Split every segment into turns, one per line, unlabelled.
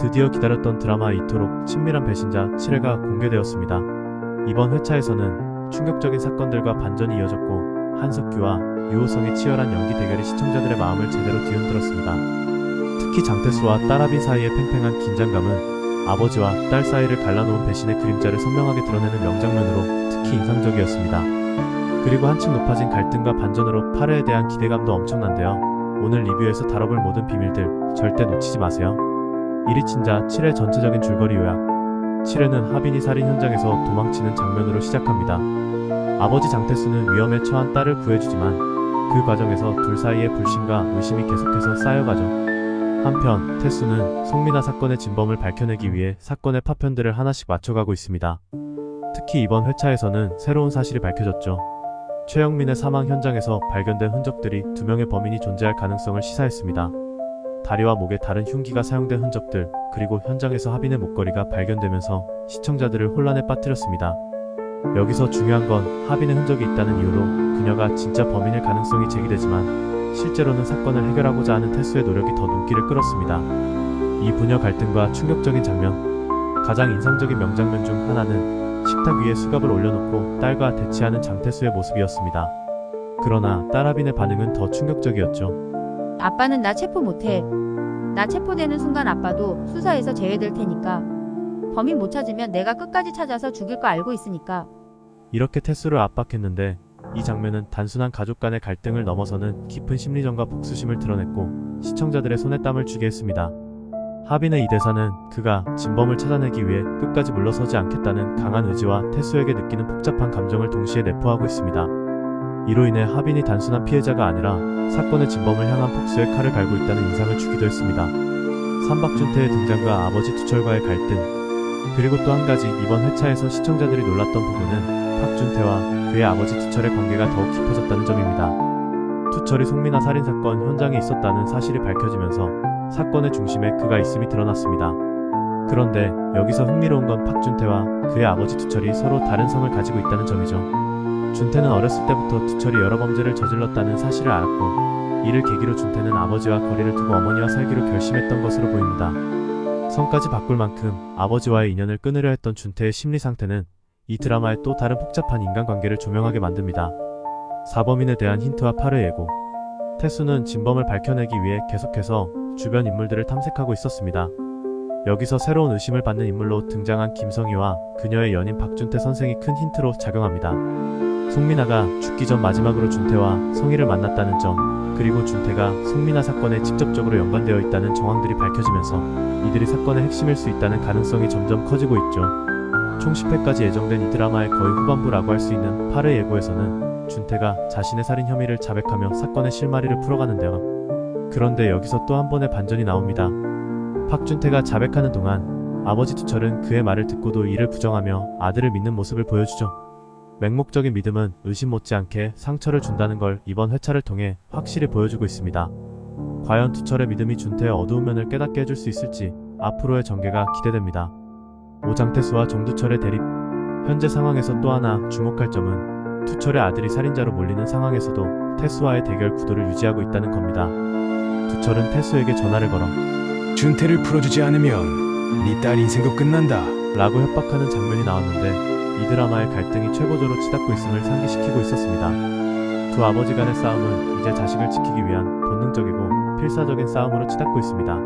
드디어 기다렸던 드라마 이토록 친밀한 배신자 7회가 공개되었습니다. 이번 회차에서는 충격적인 사건들과 반전이 이어졌고 한석규와 유호성의 치열한 연기 대결이 시청자들의 마음을 제대로 뒤흔들었습니다. 특히 장태수와 딸아비 사이의 팽팽한 긴장감은 아버지와 딸 사이를 갈라놓은 배신의 그림자를 선명하게 드러내는 명장면으로 특히 인상적이었습니다. 그리고 한층 높아진 갈등과 반전으로 8회에 대한 기대감도 엄청난데요. 오늘 리뷰에서 다뤄볼 모든 비밀들 절대 놓치지 마세요. 1위 친자 7회 전체적인 줄거리 요약. 7회는 하빈이 살인 현장에서 도망치는 장면으로 시작합니다. 아버지 장태수는 위험에 처한 딸을 구해주지만 그 과정에서 둘 사이의 불신과 의심이 계속해서 쌓여가죠. 한편 태수는 송민아 사건의 진범을 밝혀내기 위해 사건의 파편들을 하나씩 맞춰가고 있습니다. 특히 이번 회차에서는 새로운 사실이 밝혀졌죠. 최영민의 사망 현장에서 발견된 흔적들이 2명의 범인이 존재할 가능성을 시사했습니다. 다리와 목에 다른 흉기가 사용된 흔적들, 그리고 현장에서 하빈의 목걸이가 발견되면서 시청자들을 혼란에 빠뜨렸습니다. 여기서 중요한 건 하빈의 흔적이 있다는 이유로 그녀가 진짜 범인일 가능성이 제기되지만 실제로는 사건을 해결하고자 하는 태수의 노력이 더 눈길을 끌었습니다. 이 부녀 갈등과 충격적인 장면. 가장 인상적인 명장면 중 하나는 식탁 위에 수갑을 올려놓고 딸과 대치하는 장태수의 모습이었습니다. 그러나 딸 하빈의 반응은 더 충격적이었죠.
아빠는 나 체포 못해. 나 체포되는 순간 아빠도 수사에서 제외될 테니까. 범인 못 찾으면 내가 끝까지 찾아서 죽일 거 알고 있으니까.
이렇게 태수를 압박했는데 이 장면은 단순한 가족 간의 갈등을 넘어서는 깊은 심리전과 복수심을 드러냈고 시청자들의 손에 땀을 쥐게 했습니다. 하빈의 이 대사는 그가 진범을 찾아내기 위해 끝까지 물러서지 않겠다는 강한 의지와 태수에게 느끼는 복잡한 감정을 동시에 내포하고 있습니다. 이로 인해 하빈이 단순한 피해자가 아니라 사건의 진범을 향한 복수의 칼을 갈고 있다는 인상을 주기도 했습니다. 삼박준태의 등장과 아버지 투철과의 갈등, 그리고 또 한 가지 이번 회차에서 시청자들이 놀랐던 부분은 박준태와 그의 아버지 투철의 관계가 더욱 깊어졌다는 점입니다. 투철이 송민아 살인사건 현장에 있었다는 사실이 밝혀지면서 사건의 중심에 그가 있음이 드러났습니다. 그런데 여기서 흥미로운 건 박준태와 그의 아버지 투철이 서로 다른 성을 가지고 있다는 점이죠. 준태는 어렸을 때부터 투철이 여러 범죄를 저질렀다는 사실을 알았고 이를 계기로 준태는 아버지와 거리를 두고 어머니와 살기로 결심했던 것으로 보입니다. 성까지 바꿀 만큼 아버지와의 인연을 끊으려 했던 준태의 심리 상태는 이 드라마의 또 다른 복잡한 인간관계를 조명하게 만듭니다. 사범인에 대한 힌트와 8회 예고. 태수는 진범을 밝혀내기 위해 계속해서 주변 인물들을 탐색하고 있었습니다. 여기서 새로운 의심을 받는 인물로 등장한 김성희와 그녀의 연인 박준태 선생이 큰 힌트로 작용합니다. 송민아가 죽기 전 마지막으로 준태와 성희를 만났다는 점, 그리고 준태가 송민아 사건에 직접적으로 연관되어 있다는 정황들이 밝혀지면서 이들이 사건의 핵심일 수 있다는 가능성이 점점 커지고 있죠. 총 10회까지 예정된 이 드라마의 거의 후반부라고 할 수 있는 8회 예고에서는 준태가 자신의 살인 혐의를 자백하며 사건의 실마리를 풀어가는데요. 그런데 여기서 또 한 번의 반전이 나옵니다. 박준태가 자백하는 동안 아버지 투철은 그의 말을 듣고도 이를 부정하며 아들을 믿는 모습을 보여주죠. 맹목적인 믿음은 의심 못지않게 상처를 준다는 걸 이번 회차를 통해 확실히 보여주고 있습니다. 과연 투철의 믿음이 준태의 어두운 면을 깨닫게 해줄 수 있을지 앞으로의 전개가 기대됩니다. 오장태수와 정두철의 대립. 현재 상황에서 또 하나 주목할 점은 투철의 아들이 살인자로 몰리는 상황에서도 태수와의 대결 구도를 유지하고 있다는 겁니다. 투철은 태수에게 전화를 걸어
준태를 풀어주지 않으면 네 딸 인생도 끝난다
라고 협박하는 장면이 나왔는데 이 드라마의 갈등이 최고조로 치닫고 있음을 상기시키고 있었습니다. 두 아버지 간의 싸움은 이제 자식을 지키기 위한 본능적이고 필사적인 싸움으로 치닫고 있습니다.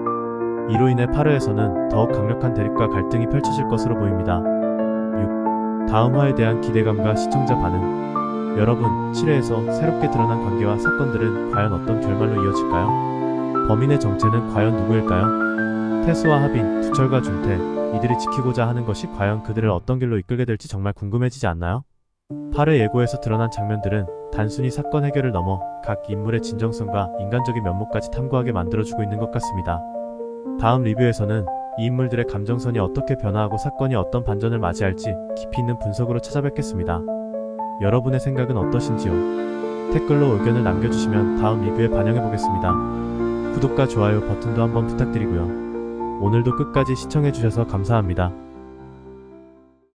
이로 인해 8회에서는 더욱 강력한 대립과 갈등이 펼쳐질 것으로 보입니다. 6. 다음 화에 대한 기대감과 시청자 반응. 여러분, 7회에서 새롭게 드러난 관계와 사건들은 과연 어떤 결말로 이어질까요? 범인의 정체는 과연 누구일까요? 태수와 하빈, 투철과 준태, 이들이 지키고자 하는 것이 과연 그들을 어떤 길로 이끌게 될지 정말 궁금해지지 않나요? 8회 예고에서 드러난 장면들은 단순히 사건 해결을 넘어 각 인물의 진정성과 인간적인 면모까지 탐구하게 만들어주고 있는 것 같습니다. 다음 리뷰에서는 이 인물들의 감정선이 어떻게 변화하고 사건이 어떤 반전을 맞이할지 깊이 있는 분석으로 찾아뵙겠습니다. 여러분의 생각은 어떠신지요? 댓글로 의견을 남겨주시면 다음 리뷰에 반영해보겠습니다. 구독과 좋아요 버튼도 한번 부탁드리고요. 오늘도 끝까지 시청해주셔서 감사합니다.